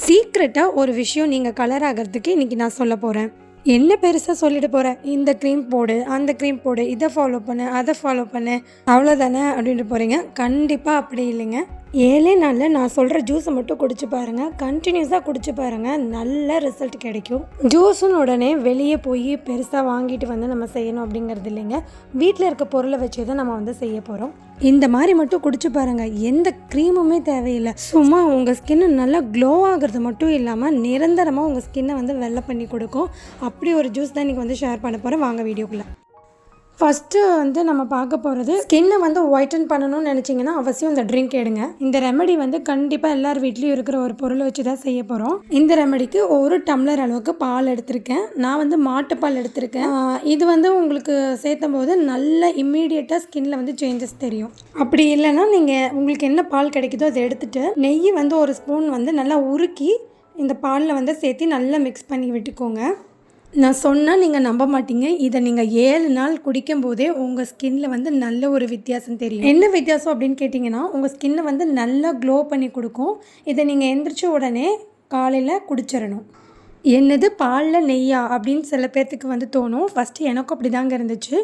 சீக்ரெட்டாக ஒரு விஷயம் நீங்கள் கலர் ஆகிறதுக்கு இன்றைக்கி நான் சொல்ல போகிறேன். என்ன பெருசாக சொல்லிட்டு போகிறேன், இந்த க்ரீம் போடு, அந்த க்ரீம் போடு, இதை ஃபாலோ பண்ணு, அதை ஃபாலோ பண்ணு, அவ்வளோதானே அப்படின்ட்டு போகிறீங்க. கண்டிப்பாக அப்படி இல்லைங்க. 7 நாளில் நான் சொல்கிற ஜூஸை மட்டும் குடிச்சு பாருங்கள். கண்டினியூஸாக குடிச்சு பாருங்கள், நல்ல ரிசல்ட் கிடைக்கும். ஜூஸுன்னு உடனே வெளியே போய் பெருசாக வாங்கிட்டு வந்து நம்ம செய்யணும் அப்படிங்கிறது இல்லைங்க. வீட்டில் இருக்க பொருளை வச்சு தான் நம்ம வந்து செய்ய போகிறோம். இந்த மாதிரி மட்டும் குடிச்சு பாருங்கள், எந்த க்ரீமுமே தேவையில்லை. சும்மா உங்கள் ஸ்கின்னு நல்லா க்ளோ ஆகிறது மட்டும் இல்லாமல் நிரந்தரமாக உங்கள் ஸ்கின்னை வந்து வெள்ளை பண்ணி கொடுக்கும். அப்படி ஒரு ஜூஸ் தான் இன்றைக்கி வந்து ஷேர் பண்ண போகிறேன். வாங்க வீடியோக்குள்ளே. ஃபஸ்ட்டு வந்து நம்ம பார்க்க போகிறது, ஸ்கின்னை வந்து ஒயிட்டன் பண்ணணும்னு நினச்சிங்கன்னா அவசியம் இந்த ட்ரிங்க் எடுங்க. இந்த ரெமெடி வந்து கண்டிப்பாக எல்லார் வீட்லேயும் இருக்கிற ஒரு பொருளை வச்சு தான் செய்ய போகிறோம். இந்த ரெமெடிக்கு 1 டம்ளர் அளவுக்கு பால் எடுத்திருக்கேன். நான் வந்து மாட்டுப்பால் எடுத்திருக்கேன். இது வந்து உங்களுக்கு சேர்த்தும் போது நல்ல இம்மீடியட்டாக ஸ்கின்னில் வந்து சேஞ்சஸ் தெரியும். அப்படி இல்லைன்னா நீங்கள் உங்களுக்கு என்ன பால் கிடைக்குதோ அதை எடுத்துகிட்டு நெய் வந்து 1 ஸ்பூன் வந்து நல்லா உருக்கி இந்த பாலில் வந்து சேர்த்து நல்லா மிக்ஸ் பண்ணி விட்டுக்கோங்க. நான் சொன்னால் நீங்கள் நம்ப மாட்டீங்க. இதை நீங்கள் 7 நாள் குடிக்கும் போதே உங்கள் ஸ்கின்னில் வந்து நல்ல ஒரு வித்தியாசம் தெரியும். என்ன வித்தியாசம் அப்படின்னு கேட்டிங்கன்னா, உங்கள் ஸ்கின்னை வந்து நல்லா க்ளோ பண்ணி கொடுக்கும். இதை நீங்கள் எந்திரிச்ச உடனே காலையில் குடிச்சிடணும். என்னது பாலில் நெய்யா அப்படின்னு சில பேர்த்துக்கு வந்து தோணும். ஃபஸ்ட்டு எனக்கும் அப்படி தாங்க இருந்துச்சு.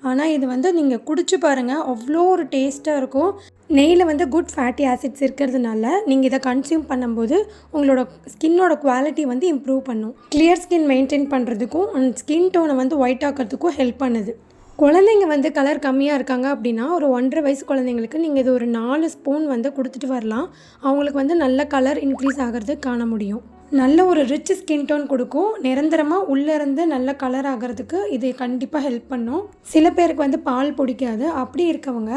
ஆனால் இது வந்து நீங்கள் குடிச்சு பாருங்கள், அவ்வளோ ஒரு டேஸ்ட்டாக இருக்கும். நெய்யில் வந்து குட் ஃபேட்டி ஆசிட்ஸ் இருக்கிறதுனால நீங்கள் இதை கன்சியூம் பண்ணும்போது உங்களோட ஸ்கின்னோட குவாலிட்டி வந்து இம்ப்ரூவ் பண்ணும். கிளியர் ஸ்கின் மெயின்டைன் பண்ணுறதுக்கும் ஸ்கின் டோனை வந்து ஒயிட் ஆக்கிறதுக்கும் ஹெல்ப் பண்ணுது. குழந்தைங்க வந்து கலர் கம்மியாக இருக்காங்க அப்படின்னா ஒரு 1.5 வயசு குழந்தைங்களுக்கு நீங்கள் இது ஒரு 4 ஸ்பூன் வந்து கொடுத்துட்டு வரலாம். அவங்களுக்கு வந்து நல்ல கலர் இன்க்ரீஸ் ஆகிறது காண முடியும். நல்ல ஒரு ரிச் ஸ்கின் டோன் கொடுக்கும். நிரந்தரமாக உள்ளேருந்து நல்ல கலர் ஆகிறதுக்கு இது கண்டிப்பாக ஹெல்ப் பண்ணும். சில பேருக்கு வந்து பால் பிடிக்காது. அப்படி இருக்கவங்க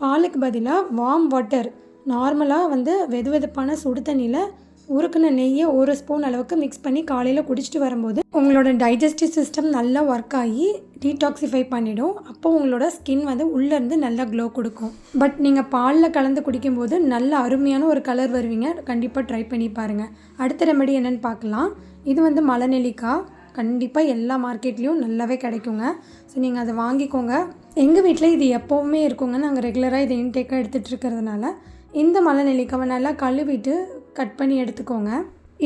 பாலுக்கு பதிலாக வார்ம் வாட்டர், நார்மலாக வந்து வெதுவெதுப்பான சுடு தண்ணியில் உருக்குன நெய்யை 1 ஸ்பூன் அளவுக்கு மிக்ஸ் பண்ணி காலையில் குடிச்சிட்டு வரும்போது உங்களோட டைஜஸ்டிவ் சிஸ்டம் நல்லா ஒர்க் ஆகி டீடாக்சிஃபை பண்ணிவிடும். அப்போ உங்களோட ஸ்கின் வந்து உள்ளேருந்து நல்லா க்ளோ கொடுக்கும். பட் நீங்கள் பாலில் கலந்து குடிக்கும்போது நல்ல அருமையான ஒரு கலர் வருவீங்க. கண்டிப்பாக ட்ரை பண்ணி பாருங்கள். அடுத்த ரெமெடி என்னென்னு பார்க்கலாம். இது வந்து மலை நெல்லிக்காய். கண்டிப்பாக எல்லா மார்க்கெட்லேயும் நல்லாவே கிடைக்குங்க. ஸோ நீங்கள் அதை வாங்கிக்கோங்க. எங்கள் வீட்டில் இது எப்போவுமே இருக்குங்க. நாங்கள் ரெகுலராக இதை இன்டேக்காக எடுத்துகிட்டு இருக்கிறதுனால இந்த மலை நெல்லிக்காவை நல்லா கழுவிட்டு கட் பண்ணி எடுத்துக்கோங்க.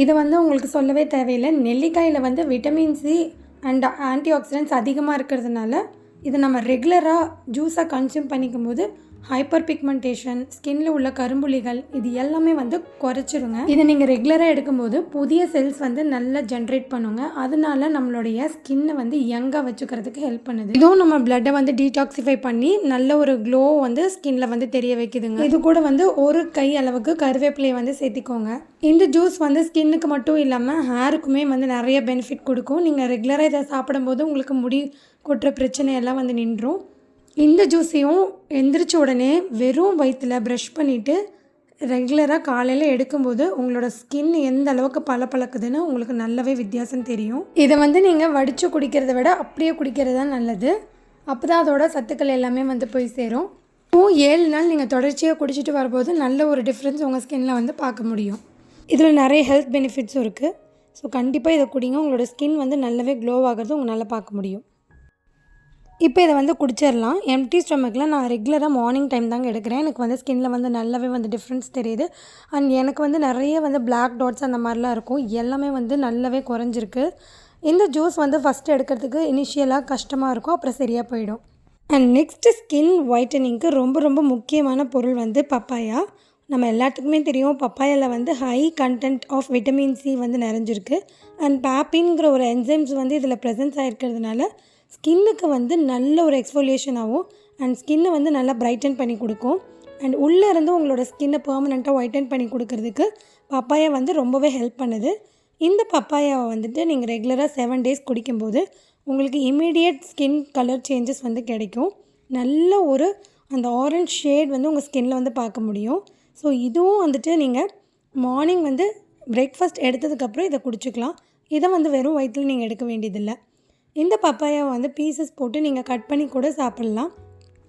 இதை வந்து உங்களுக்கு சொல்லவே தேவையில்லை. நெல்லிக்காயில் வந்து vitamin C and anti oxidants அதிகமாக இருக்கிறதுனால இதை நம்ம ரெகுலராக ஜூஸாக கன்சியூம் பண்ணிக்கும் போது ஹைப்பர் பிக்மெண்டேஷன், ஸ்கின்னில் உள்ள கரும்புள்ளிகள் இது எல்லாமே வந்து குறைச்சிருங்க. இதை நீங்கள் ரெகுலராக எடுக்கும்போது புதிய செல்ஸ் வந்து நல்லா ஜென்ரேட் பண்ணுங்க. அதனால நம்மளுடைய ஸ்கின்னை வந்து யங்காக வச்சுக்கிறதுக்கு ஹெல்ப் பண்ணுது. இதுவும் நம்ம பிளட்டை வந்து டீடாக்சிஃபை பண்ணி நல்ல ஒரு க்ளோ வந்து ஸ்கின்னில் வந்து தெரிய வைக்குதுங்க. இது கூட வந்து 1 கை அளவுக்கு கருவேப்பிலையை வந்து சேர்த்திக்கோங்க. இந்த ஜூஸ் வந்து ஸ்கின்னுக்கு மட்டும் இல்லாமல் ஹேருக்குமே வந்து நிறைய பெனிஃபிட் கொடுக்கும். நீங்கள் ரெகுலராக இதை சாப்பிடும்போது உங்களுக்கு முடி கொட்டுற பிரச்சனையெல்லாம் வந்து நின்றும். இந்த ஜூஸையும் எந்திரிச்ச உடனே வெறும் வயிற்றில் ப்ரஷ் பண்ணிவிட்டு ரெகுலராக காலையில் எடுக்கும்போது உங்களோட ஸ்கின் எந்த அளவுக்கு பளபளக்குதுன்னு உங்களுக்கு நல்லாவே வித்தியாசம் தெரியும். இதை வந்து நீங்கள் வடித்து குடிக்கிறத விட அப்படியே குடிக்கிறது தான் நல்லது. அப்போ தான் அதோட சத்துக்கள் எல்லாமே வந்து போய் சேரும். 7 நாள் நீங்கள் தொடர்ச்சியாக குடிச்சிட்டு வரும்போது நல்ல ஒரு டிஃப்ரென்ஸ் உங்கள் ஸ்கின்னில் வந்து பார்க்க முடியும். இதில் நிறைய ஹெல்த் பெனிஃபிட்ஸும் இருக்குது. ஸோ கண்டிப்பாக இதை குடிங்க. உங்களோட ஸ்கின் வந்து நல்லாவே க்ளோ ஆகிறது உங்களால் பார்க்க முடியும். இப்போ இதை வந்து குடிச்சிடலாம். எம்டி ஸ்டொமக்கில் நான் ரெகுலராக மார்னிங் டைம் தாங்க எடுக்கிறேன். எனக்கு வந்து ஸ்கின்னில் வந்து நல்லாவே வந்து டிஃப்ரென்ஸ் தெரியுது. அண்ட் எனக்கு வந்து நிறைய வந்து பிளாக் டாட்ஸ் அந்த மாதிரிலாம் இருக்கும். எல்லாமே வந்து நல்லாவே குறைஞ்சிருக்கு. இந்த ஜூஸ் வந்து ஃபஸ்ட்டு எடுக்கிறதுக்கு இனிஷியலாக கஷ்டமாக இருக்கும், அப்புறம் சரியாக போயிடும். அண்ட் நெக்ஸ்ட்டு ஸ்கின் ஒயிட்டனிங்க்கு ரொம்ப ரொம்ப முக்கியமான பொருள் வந்து பப்பாயா. நம்ம எல்லாத்துக்குமே தெரியும் பப்பாயாவில் வந்து high content of vitamin C வந்து நிறைஞ்சிருக்கு. அண்ட் பேப்பின்கிற ஒரு என்சைம்ஸ் வந்து இதில் ப்ரெசன்ஸ் ஆகிருக்கிறதுனால ஸ்கின்னுக்கு வந்து நல்ல ஒரு எக்ஸ்ஃபோலியேஷன் ஆகும். அண்ட் ஸ்கின்னை வந்து நல்லா பிரைட்டன் பண்ணி கொடுக்கும். அண்ட் உள்ளே இருந்து உங்களோட ஸ்கின்னை பெர்மனெண்ட்டாக ஒயிட்டன் பண்ணி கொடுக்கறதுக்கு பப்பாயா வந்து ரொம்பவே ஹெல்ப் பண்ணுது. இந்த பப்பாயாவை வந்துட்டு நீங்கள் ரெகுலராக 7 டேஸ் குடிக்கும்போது உங்களுக்கு இமீடியட் ஸ்கின் கலர் சேஞ்சஸ் வந்து கிடைக்கும். நல்ல ஒரு அந்த ஆரஞ்ச் ஷேட் வந்து உங்கள் ஸ்கின்னில் வந்து பார்க்க முடியும். ஸோ இதுவும் வந்துட்டு நீங்கள் மார்னிங் வந்து பிரேக்ஃபாஸ்ட் எடுத்ததுக்கப்புறம் இதை குடிச்சிக்கலாம். இதை வந்து வெறும் வயிற்றில் நீங்கள் எடுக்க வேண்டியதில்லை. இந்த பப்பாயாவை வந்து பீசஸ் போட்டு நீங்கள் கட் பண்ணி கூட சாப்பிட்லாம்.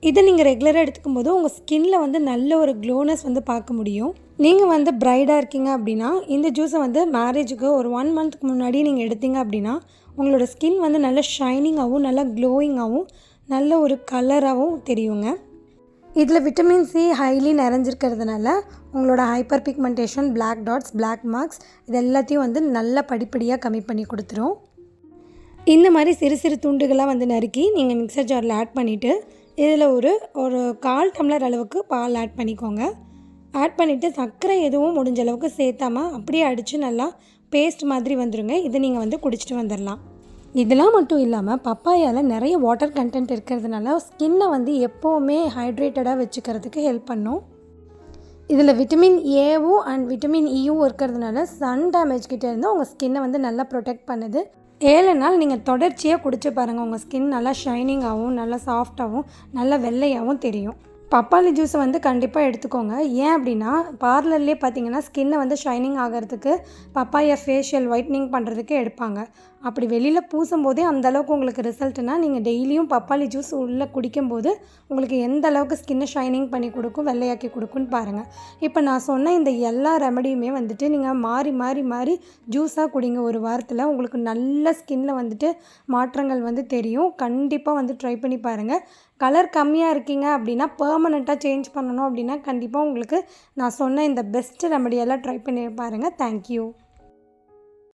இதை நீங்கள் ரெகுலராக எடுத்துக்கும் போது உங்கள் ஸ்கின்னில் வந்து நல்ல ஒரு க்ளோனஸ் வந்து பார்க்க முடியும். நீங்கள் வந்து பிரைடாக இருக்கீங்க அப்படின்னா இந்த ஜூஸை வந்து மேரேஜுக்கு ஒரு 1 மந்த்துக்கு முன்னாடி நீங்கள் எடுத்தீங்க அப்படின்னா உங்களோட ஸ்கின் வந்து நல்ல ஷைனிங்காகவும் நல்ல க்ளோயிங்காகவும் நல்ல ஒரு கலராகவும் தெரியுங்க. இதில் விட்டமின் சி ஹைலி நிறைஞ்சிருக்கிறதுனால உங்களோட hyperpigmentation, black dots, black marks இது எல்லாத்தையும் வந்து நல்ல படிப்படியாக கம்மி பண்ணி கொடுத்துரும். இந்த மாதிரி சிறு சிறு துண்டுகளாக வந்து நறுக்கி நீங்கள் மிக்சர் ஜாரில் ஆட் பண்ணிவிட்டு இதில் ஒரு 1/4 டம்ளர் அளவுக்கு பால் ஆட் பண்ணிக்கோங்க. ஆட் பண்ணிவிட்டு சர்க்கரை எதுவும் முடிஞ்ச அளவுக்கு சேர்த்தாமல் அப்படியே அடித்து நல்லா பேஸ்ட் மாதிரி வந்துடுங்க. இதை நீங்கள் வந்து குடிச்சிட்டு வந்துடலாம். இதெல்லாம் மட்டும் இல்லாமல் பப்பாயாவில் நிறைய வாட்டர் கண்டென்ட் இருக்கிறதுனால ஸ்கின்னை வந்து எப்போவுமே ஹைட்ரேட்டடாக வச்சுக்கிறதுக்கு ஹெல்ப் பண்ணும். இதில் விட்டமின் ஏவும் அண்ட் விட்டமின் இயும் இருக்கிறதுனால சன் டேமேஜ் கிட்டேருந்து உங்கள் ஸ்கின்னை வந்து நல்லா ப்ரொடெக்ட் பண்ணுது. 7 நாள் நீங்கள் தொடர்ச்சியாக குடிச்சு பாருங்கள். உங்கள் ஸ்கின் நல்லா ஷைனிங்காகவும் நல்லா சாஃப்டாகவும் நல்லா வெள்ளையாகவும் தெரியும். பப்பாளி ஜூஸை வந்து கண்டிப்பாக எடுத்துக்கோங்க. ஏன் அப்படின்னா பார்லர்லேயே பார்த்தீங்கன்னா ஸ்கின்னை வந்து ஷைனிங் ஆகிறதுக்கு பப்பாயா ஃபேஷியல் ஒயிட்னிங் பண்ணுறதுக்கு எடுப்பாங்க. அப்படி வெளியில் பூசும்போதே அந்தளவுக்கு உங்களுக்கு ரிசல்ட்னால் நீங்கள் டெய்லியும் பப்பாளி ஜூஸ் உள்ளே குடிக்கும்போது உங்களுக்கு எந்த அளவுக்கு ஸ்கின்னை ஷைனிங் பண்ணி கொடுக்கும், வெள்ளையாக்கி கொடுக்குன்னு பாருங்கள். இப்போ நான் சொன்ன இந்த எல்லா ரெமடியுமே வந்துட்டு நீங்கள் மாறி மாறி மாறி ஜூஸாக குடிங்க. ஒரு வாரத்தில் உங்களுக்கு நல்ல ஸ்கின்னில் வந்துட்டு மாற்றங்கள் வந்து தெரியும். கண்டிப்பாக வந்து ட்ரை பண்ணி பாருங்கள். கலர் கம்மியாக இருக்கீங்க அப்படின்னா பெர்மனெண்ட்டாக சேஞ்ச் பண்ணணும் அப்படின்னா கண்டிப்பாக உங்களுக்கு நான் சொன்ன இந்த பெஸ்ட் ரெமடியெல்லாம் ட்ரை பண்ணி பாருங்கள். தேங்க்யூ.